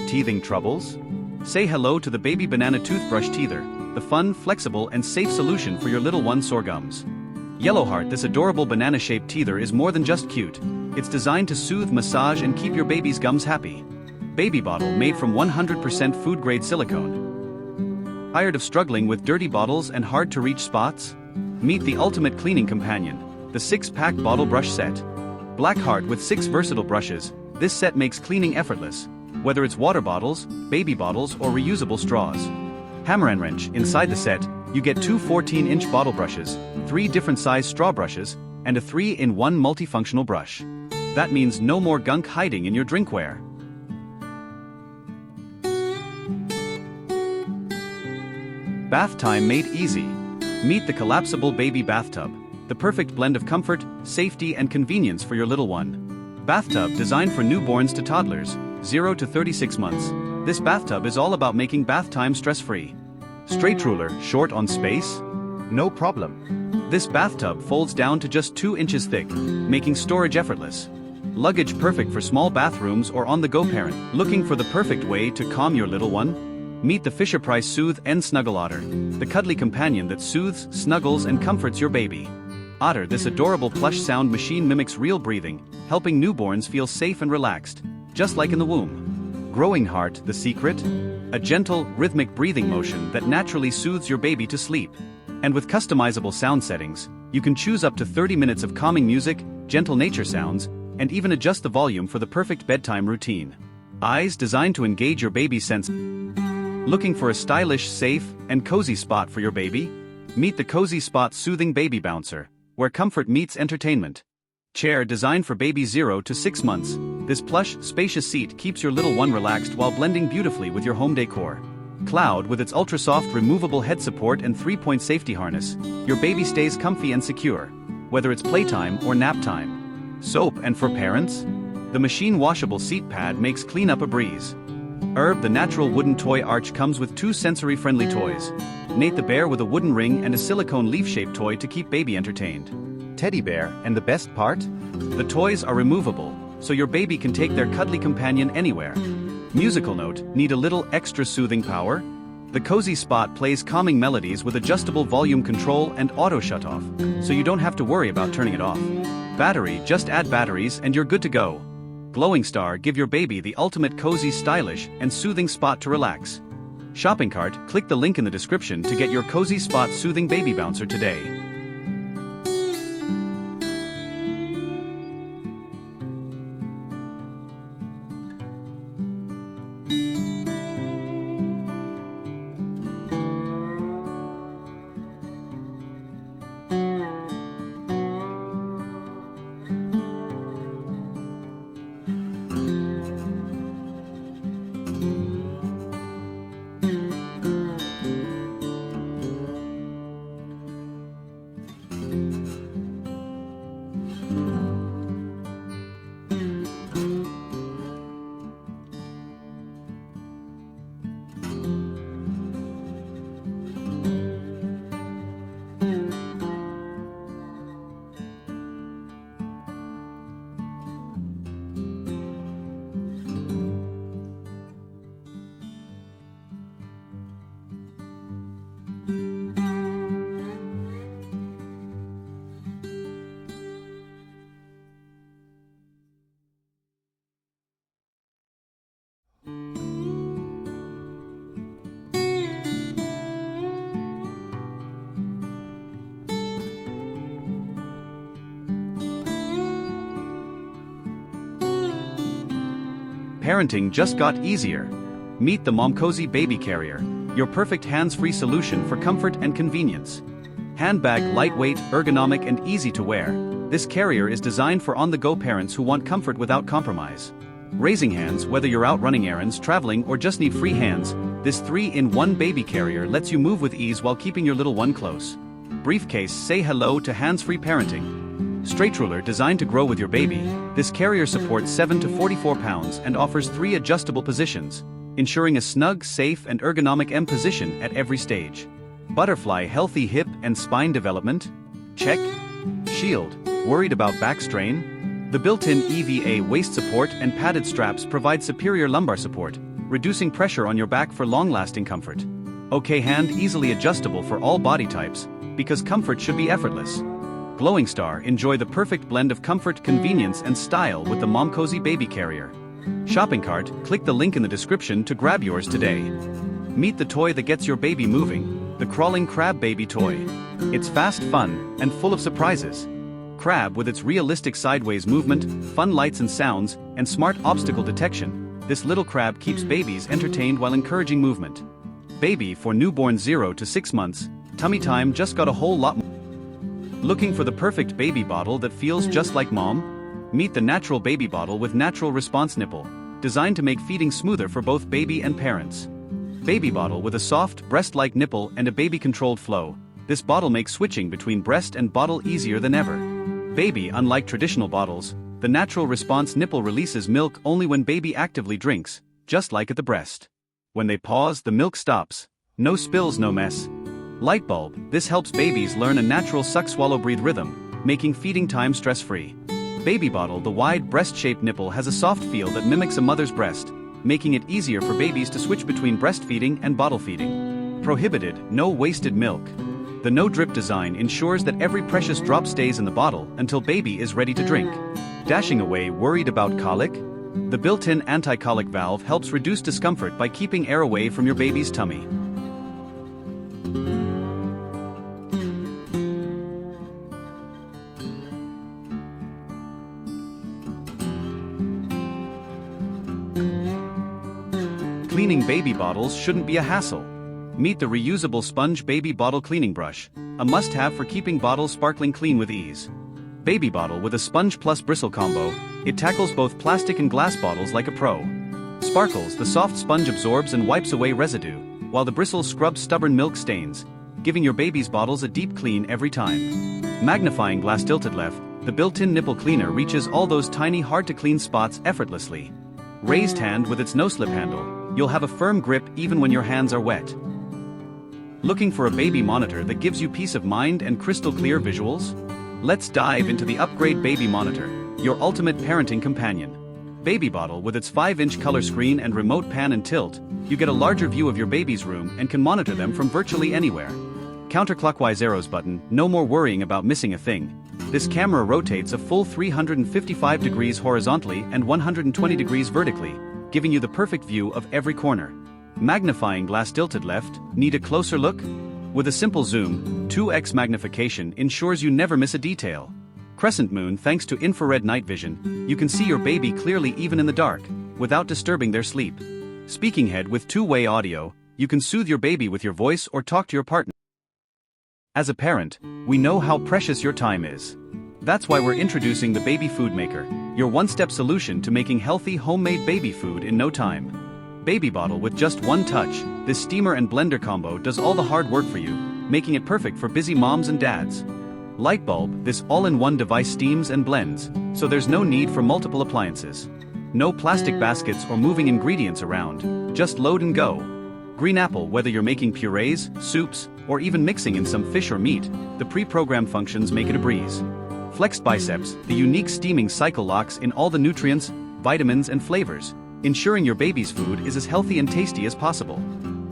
Teething troubles? Say hello to the baby banana toothbrush teether, the fun, flexible, and safe solution for your little one's sore gums. Yellowheart, this adorable banana-shaped teether is more than just cute. It's designed to soothe, massage, and keep your baby's gums happy. Baby bottle made from 100% food-grade silicone. Tired of struggling with dirty bottles and hard-to-reach spots? Meet the ultimate cleaning companion, the 6-pack bottle brush set. Blackheart with 6 versatile brushes, this set makes cleaning effortless, whether it's water bottles, baby bottles, or reusable straws. Hammer and wrench, inside the set, you get 2 14-inch bottle brushes, 3 different size straw brushes, and a 3-in-1 multifunctional brush. That means no more gunk hiding in your drinkware. Bath time made easy. Meet the collapsible baby bathtub, the perfect blend of comfort, safety, and convenience for your little one. Bathtub designed for newborns to toddlers, 0 to 36 months. This bathtub is all about making bath time stress-free. Straight ruler, short on space? No problem. This bathtub folds down to just 2 inches thick, making storage effortless. Luggage perfect for small bathrooms or on-the-go parent. Looking for the perfect way to calm your little one? Meet the Fisher-Price Soothe and Snuggle Otter, the cuddly companion that soothes, snuggles, and comforts your baby. Otter, this adorable plush sound machine mimics real breathing, helping newborns feel safe and relaxed, just like in the womb. Growing Heart, the secret? A gentle, rhythmic breathing motion that naturally soothes your baby to sleep. And with customizable sound settings, you can choose up to 30 minutes of calming music, gentle nature sounds, and even adjust the volume for the perfect bedtime routine. Eyes, designed to engage your baby's sense. Looking for a stylish, safe, and cozy spot for your baby? Meet the Cozy Spot Soothing Baby Bouncer, where comfort meets entertainment. Chair designed for baby 0 to 6 months, this plush, spacious seat keeps your little one relaxed while blending beautifully with your home decor. Cloud, with its ultra-soft removable head support and 3-point safety harness, your baby stays comfy and secure, whether it's playtime or nap time. Soap, and for parents? The machine washable seat pad makes cleanup a breeze. Herb, the natural wooden toy arch, comes with 2 sensory-friendly toys. Nate the bear with a wooden ring and a silicone leaf-shaped toy to keep baby entertained. Teddy bear, and the best part? The toys are removable, so your baby can take their cuddly companion anywhere. Musical note, need a little extra soothing power? The Cozy Spot plays calming melodies with adjustable volume control and auto shut-off, so you don't have to worry about turning it off. Battery, just add batteries and you're good to go. Glowing Star, give your baby the ultimate cozy, stylish, and soothing spot to relax. Shopping cart, click the link in the description to get your Cozy Spot Soothing Baby Bouncer today. Parenting just got easier. Meet the Momcozy Baby Carrier, your perfect hands-free solution for comfort and convenience. Handbag, lightweight, ergonomic, and easy to wear, this carrier is designed for on-the-go parents who want comfort without compromise. Raising hands, whether you're out running errands, traveling, or just need free hands, this 3-in-1 baby carrier lets you move with ease while keeping your little one close. Briefcase, say hello to hands-free parenting. Straight ruler, designed to grow with your baby, this carrier supports 7 to 44 pounds and offers 3 adjustable positions, ensuring a snug, safe, and ergonomic M position at every stage. Butterfly, healthy hip and spine development? Check. Shield, worried about back strain? The built-in EVA waist support and padded straps provide superior lumbar support, reducing pressure on your back for long-lasting comfort. OK hand easily adjustable for all body types, because comfort should be effortless. Glowing Star, enjoy the perfect blend of comfort, convenience and style with the Mom Cozy Baby Carrier. Shopping cart, click the link in the description to grab yours today. Meet the toy that gets your baby moving, the crawling crab baby toy. It's fast, fun, and full of surprises. Crab, with its realistic sideways movement, fun lights and sounds, and smart obstacle detection, this little crab keeps babies entertained while encouraging movement. Baby, for newborn 0 to 6 months, tummy time just got a whole lot more. Looking for the perfect baby bottle that feels just like mom? Meet the natural baby bottle with natural response nipple, designed to make feeding smoother for both baby and parents. Baby bottle with a soft, breast-like nipple and a baby-controlled flow. This bottle makes switching between breast and bottle easier than ever. Baby, unlike traditional bottles, the natural response nipple releases milk only when baby actively drinks, just like at the breast. When they pause, the milk stops. No spills, no mess. Light bulb, this helps babies learn a natural suck-swallow-breathe rhythm, making feeding time stress-free. Baby bottle, the wide breast-shaped nipple has a soft feel that mimics a mother's breast, making it easier for babies to switch between breastfeeding and bottle feeding. Prohibited, no wasted milk. The no-drip design ensures that every precious drop stays in the bottle until baby is ready to drink. Dashing away, worried about colic? The built-in anti-colic valve helps reduce discomfort by keeping air away from your baby's tummy. Cleaning baby bottles shouldn't be a hassle. Meet the reusable sponge baby bottle cleaning brush, a must-have for keeping bottles sparkling clean with ease. Baby bottle with a sponge plus bristle combo, it tackles both plastic and glass bottles like a pro. Sparkles, the soft sponge absorbs and wipes away residue, while the bristles scrub stubborn milk stains, giving your baby's bottles a deep clean every time. Magnifying glass tilted left, the built-in nipple cleaner reaches all those tiny hard-to-clean spots effortlessly. Raised hand with its no-slip handle, you'll have a firm grip even when your hands are wet. Looking for a baby monitor that gives you peace of mind and crystal clear visuals? Let's dive into the Upgrade Baby Monitor, your ultimate parenting companion. Baby bottle, with its 5-inch color screen and remote pan and tilt, you get a larger view of your baby's room and can monitor them from virtually anywhere. Counterclockwise arrows button, no more worrying about missing a thing. This camera rotates a full 355 degrees horizontally and 120 degrees vertically, giving you the perfect view of every corner. Magnifying glass tilted left, need a closer look? With a simple zoom, 2x magnification ensures you never miss a detail. Crescent moon, thanks to infrared night vision, you can see your baby clearly even in the dark, without disturbing their sleep. Speaking head with two-way audio, you can soothe your baby with your voice or talk to your partner. As a parent, we know how precious your time is. That's why we're introducing the Baby Food Maker, your one-step solution to making healthy homemade baby food in no time. Baby bottle, with just one touch, this steamer and blender combo does all the hard work for you, making it perfect for busy moms and dads. Light bulb, this all-in-one device steams and blends, so there's no need for multiple appliances. No plastic baskets or moving ingredients around, just load and go. Green apple, whether you're making purees, soups, or even mixing in some fish or meat, the pre-programmed functions make it a breeze. Flexed biceps, the unique steaming cycle locks in all the nutrients, vitamins and flavors, ensuring your baby's food is as healthy and tasty as possible.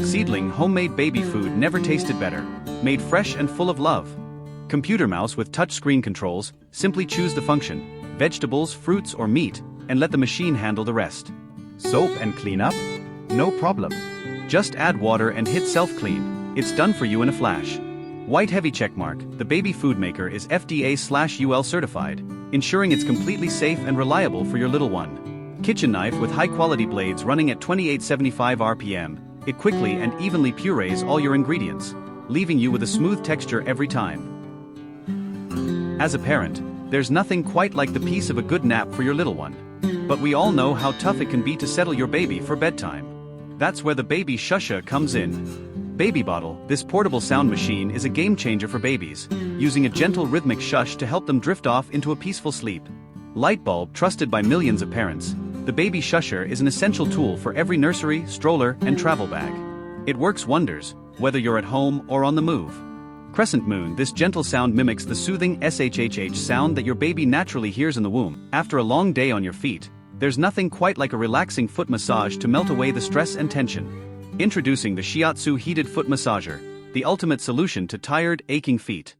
Seedling, homemade baby food never tasted better, made fresh and full of love. Computer mouse with touchscreen controls, simply choose the function, vegetables, fruits or meat, and let the machine handle the rest. Soap and cleanup? No problem. Just add water and hit self-clean, it's done for you in a flash. White heavy checkmark, the Baby Food Maker is FDA/UL certified, ensuring it's completely safe and reliable for your little one. Kitchen knife with high-quality blades running at 2875 RPM, it quickly and evenly purees all your ingredients, leaving you with a smooth texture every time. As a parent, there's nothing quite like the peace of a good nap for your little one. But we all know how tough it can be to settle your baby for bedtime. That's where the Baby Shusher comes in. Baby bottle, this portable sound machine is a game changer for babies, using a gentle rhythmic shush to help them drift off into a peaceful sleep. Light bulb, trusted by millions of parents, the Baby Shusher is an essential tool for every nursery, stroller, and travel bag. It works wonders, whether you're at home or on the move. Crescent moon, this gentle sound mimics the soothing SHHH sound that your baby naturally hears in the womb. After a long day on your feet, There's nothing quite like a relaxing foot massage to melt away the stress and tension. Introducing the Shiatsu Heated Foot Massager, the ultimate solution to tired, aching feet.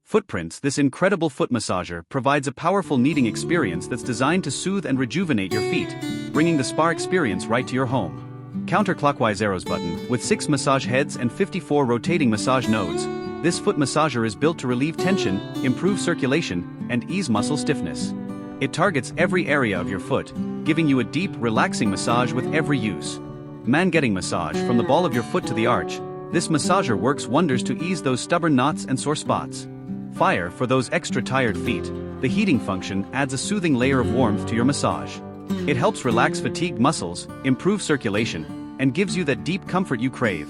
Footprints. This incredible foot massager provides a powerful kneading experience that's designed to soothe and rejuvenate your feet, bringing the spa experience right to your home. Counterclockwise arrows button. With 6 massage heads and 54 rotating massage nodes, this foot massager is built to relieve tension, improve circulation, and ease muscle stiffness. It targets every area of your foot, giving you a deep, relaxing massage with every use. Man-getting massage. From the ball of your foot to the arch, this massager works wonders to ease those stubborn knots and sore spots. Fire. For those extra tired feet, the heating function adds a soothing layer of warmth to your massage. It helps relax fatigued muscles, improve circulation, and gives you that deep comfort you crave.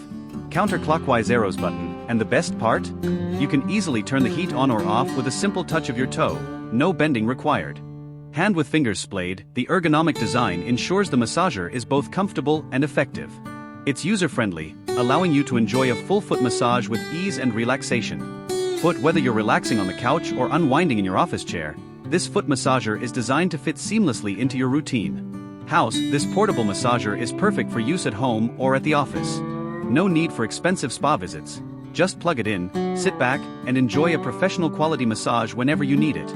Counterclockwise arrows button. And the best part? You can easily turn the heat on or off with a simple touch of your toe, no bending required. Hand with fingers splayed. The ergonomic design ensures the massager is both comfortable and effective. It's user-friendly, allowing you to enjoy a full foot massage with ease and relaxation. Whether you're relaxing on the couch or unwinding in your office chair, this foot massager is designed to fit seamlessly into your routine. House. This portable massager is perfect for use at home or at the office. No need for expensive spa visits. Just plug it in, sit back, and enjoy a professional quality massage whenever you need it.